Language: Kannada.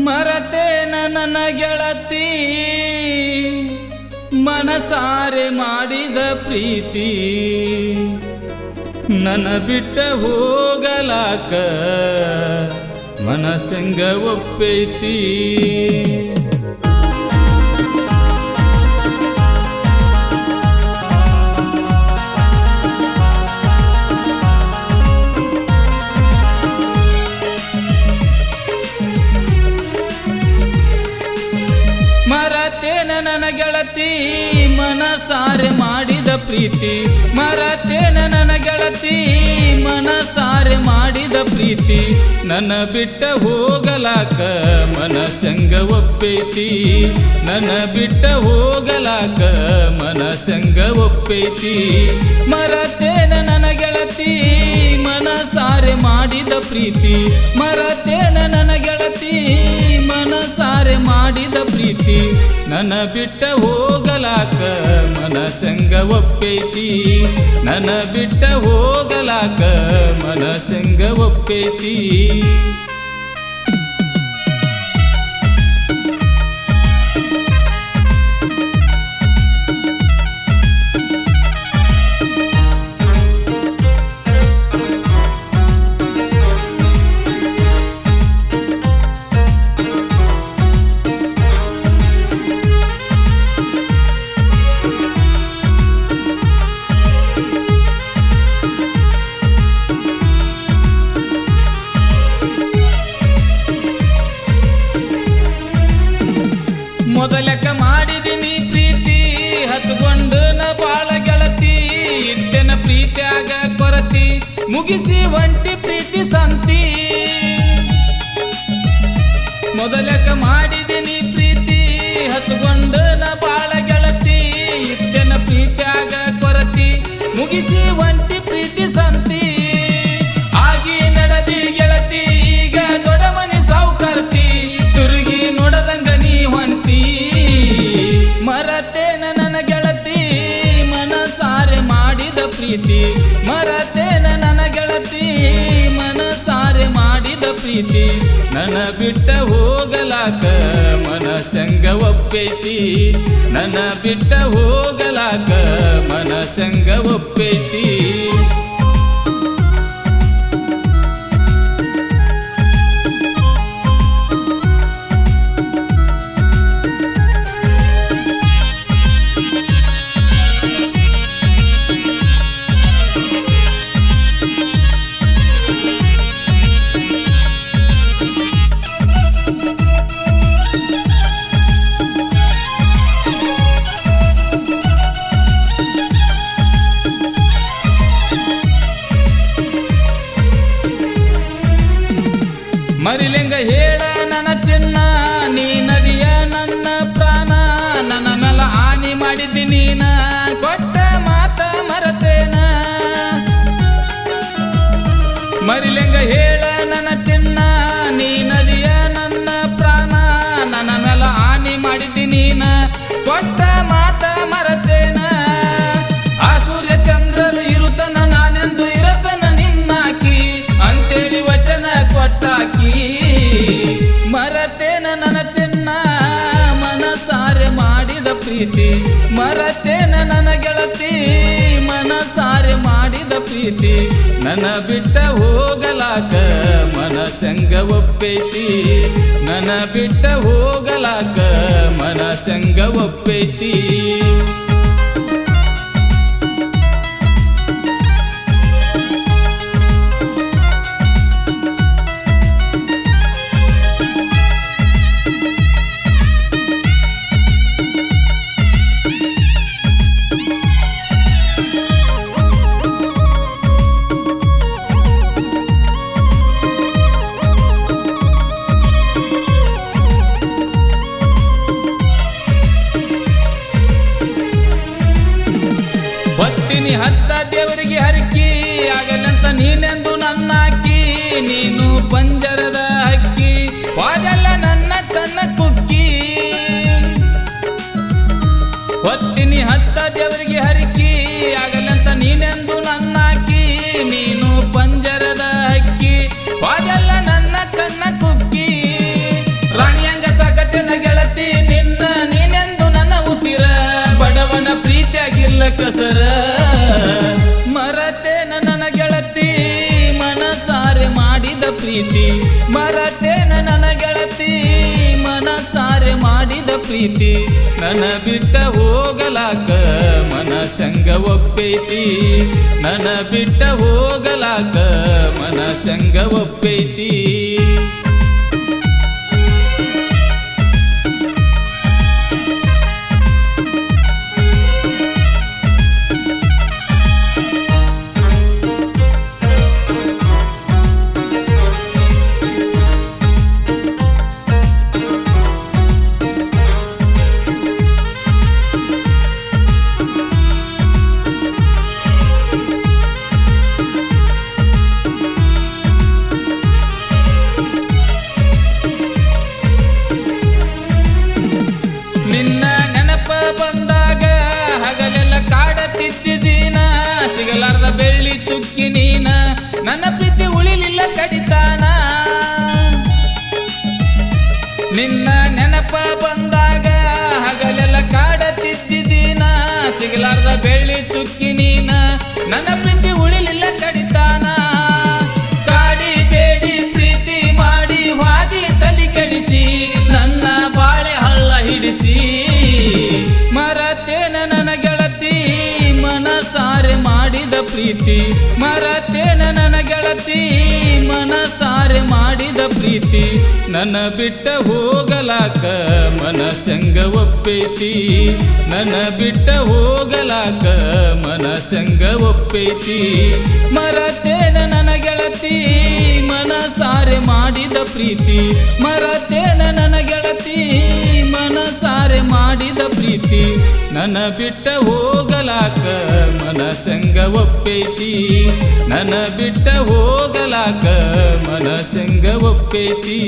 ಮರತೇನ ನನ್ನ ಗೆಳತಿ ಮನಸಾರೆ ಮಾಡಿದ ಪ್ರೀತಿ ನನ್ನ ಬಿಟ್ಟ ಹೋಗಲಾಕ ಮನಸಂಗ ಒಪ್ಪೈತಿ ಮರತೇನ ನನ್ನ ಗೆಳತಿ ಮನಸಾರೆ ಮಾಡಿದ ಪ್ರೀತಿ ಮರತೇನ ನನ್ನ ಗೆಳತಿ ಮನಸಾರೆ ಮಾಡಿದ ಪ್ರೀತಿ ನನ್ನ ಬಿಟ್ಟ ಹೋಗಲಾಕ ಮನಸಂಗ ಒಪ್ಪೈತಿ ನನ್ನ ಬಿಟ್ಟ ಹೋಗಲಾಕ ಮನಸಂಗ ಒಪ್ಪೈತಿ ಮರತೇನ ನನ್ನ ಗೆಳತಿ ಮನಸಾರೆ ಮಾಡಿದ ಪ್ರೀತಿ ಮರತೇನ ನನ್ನ ಗೆಳತಿ ಮನಸಾರೆ ಮಾಡಿದ ಪ್ರೀತಿ ನನ್ನ ಬಿಟ್ಟ ಹೋಗಲಾಕ ಮನಸಂಗ ಒಪ್ಪೈತಿ ನನ್ನ ಬಿಟ್ಟ ಹೋಗಲಾಕ ಮನಸಂಗ ಒಪ್ಪೈತಿ ಮೊದಲಕ ಮಾಡಿದಿನಿ ಪ್ರೀತಿ ಹತ್ಕೊಂಡು ನ ಬಾಳ ಗೆಳತಿ ಇಟ್ಟೆನ ಪ್ರೀತಿಯಾಗ ಕೊರತಿ ಮುಗಿಸಿ ಒಂಟಿ ಪ್ರೀತಿ ಸಂತಿ ಮೊದಲಕ ಮಾಡಿದಿನಿ ಪ್ರೀತಿ ಹತ್ಕೊಂಡು ನ ಬಾಳ ಗೆಳತಿ ಇಟ್ಟೆನ ಪ್ರೀತಿಯಾಗ ಕೊರತಿ ಮುಗಿಸಿ ಒಂಟಿ ಪ್ರೀತಿ ಸಂತಿ ಆಗಿ ನಡೆದಿ ಗೆಳತಿ ಈಗ ದೊಡ್ಡ ಮನಿ ಸಾವುಕರ್ತಿ ತುರುಗಿ ನೋಡದಂಗ ನೀ ಹೊಂಟಿ ಮರತೇನ ನನ್ನ ಗೆಳತಿ ಮನಸಾರೆ ಮಾಡಿದ ಪ್ರೀತಿ ಮರತೇನ ನನ್ನ ಗೆಳತಿ ಮನಸಾರೆ ಮಾಡಿದ ಪ್ರೀತಿ ನನ್ನ ಬಿಟ್ಟ ಹೋಗಲಾಕ ಮನಸಂಗ ಒಪ್ಪೈತಿ ನನ್ನ ಬಿಟ್ಟ ಹೋಗಲಾಕ ಮನಸಂಗ ಒಪ್ಪೈತಿ ಮರಿಲಿಂಗ ಹೇಳ ನನ್ನ ಚಿನ್ನ ನೀ ನದಿಯ ನನ್ನ ಪ್ರಾಣ ನನ್ನ ಮೇಲ ಹಾನಿ ಮಾಡಿದ್ದಿ ನೀನ ಕೊಟ್ಟ ಮಾತ ಮರತೇನ ಮರಿಲಿಂಗ ಹೇಳ ನನ್ನ ಚಿನ್ನ ನೀ ನದಿಯ ನನ್ನ ಪ್ರಾಣ ನನ್ನ ಮೇಲ ಹಾನಿ ಮಾಡಿದ್ದಿ ನೀನ ಕೊಟ್ಟ ಮಾತ ಮರತೇನ ಆ ಸೂರ್ಯ ಚಂದ್ರರು ಇರುತ್ತನ ನಾನೆಂದು ಇರತನ ನಿನ್ನಾಕಿ ಅಂತೇಳಿ ವಚನ ಕೊಟ್ಟಾಕಿ ಮರತೇನ ನನ್ನ ಚಿನ್ನ ಮನಸಾರೆ ಮಾಡಿದ ಪ್ರೀತಿ ಮರತೇನ ನನ್ನ ಗೆಳತಿ ಮನಸಾರೆ ಮಾಡಿದ ಪ್ರೀತಿ ನನ್ನ ಬಿಟ್ಟ ಹೋಗಲಾಕ ಮನಸಂಗ ಒಪ್ಪೈತಿ ನನ್ನ ಬಿಟ್ಟ ಹೋಗಲಾಕ ಮನಸಂಗ ಒಪ್ಪೈತಿ ಮರತೇನ ನನ್ನ ಗೆಳತಿ ಮನಸಾರೆ ಮಾಡಿದ ಪ್ರೀತಿ ಮರತೇನ ನನ್ನ ಗೆಳತಿ ಮನಸಾರೆ ಮಾಡಿದ ಪ್ರೀತಿ ನನ್ನ ಬಿಟ್ಟ ಹೋಗಲಾಕ ಮನಸಂಗ ಒಪ್ಪೈತಿ ನನ್ನ ಬಿಟ್ಟ ಹೋಗಲಾಕ ಮನಸಂಗ ಒಪ್ಪೈತಿ ನಿನ್ನ ನೆನಪ ಬಂದಾಗ ಹಗಲೆಲ್ಲ ಕಾಡತಿದ್ದಿದೀನ ಸಿಗಲಾರ್ದ ಬೆಳ್ಳಿ ಚುಕ್ಕಿ ನೀನ ನನ್ನ ಪ್ರೀತಿ ಉಳಿಲಿಲ್ಲ ಕಡಿತಾನ ನಿನ್ನ ನೆನಪ ಬಂದಾಗ ಹಗಲೆಲ್ಲ ಕಾಡತಿದ್ದಿದೀನ ಸಿಗಲಾರ್ದ ಬೆಳ್ಳಿ ಚುಕ್ಕಿ ನೀನ ನನ್ನ ಪ್ರೀತಿ ಉಳಿಲಿಲ್ಲ ಕಡಿತಾನ ಕಾಡಿ ಬೇಡಿ ಪ್ರೀತಿ ಮಾಡಿ ಹಾದಿ ತಲಿ ಕೆಡಿಸಿ ನನ್ನ ಬಾಳೆ ಹಳ್ಳ ಹಿಡಿಸಿ ಮರತೇನ ನನ್ನ ಗೆಳತಿ ಮನಸಾರೆ ಮಾಡಿದ ಪ್ರೀತಿ ಮರತೇನ ನನ್ನ ಗೆಳತಿ ಮನಸಾರೆ ಮಾಡಿದ ಪ್ರೀತಿ ನನ್ನ ಬಿಟ್ಟ ಹೋಗಲಾಕ ಮನಸಂಗ ಒಪ್ಪೈತಿ ನನ್ನ ಬಿಟ್ಟ ಹೋಗಲಾಕ ಮನಸಂಗ ಒಪ್ಪೈತಿ ಮರತೇನ ನನ್ನ ಗೆಳತಿ ಮನಸಾರೆ ಮಾಡಿದ ಪ್ರೀತಿ ಮರತೇನ ನನ್ನ ಗೆಳತಿ ಮನಸಾರೆ ಮಾಡಿದ ಪ್ರೀತಿ ನನ್ನ ಬಿಟ್ಟ ಹೋಗಲಾಕ ಮನಸಂಗ ಒಪ್ಪೈತಿ ನನ್ನ ಬಿಟ್ಟ ಹೋಗಲಾಕ ಮನಸಂಗ ಒಪ್ಪೈತಿ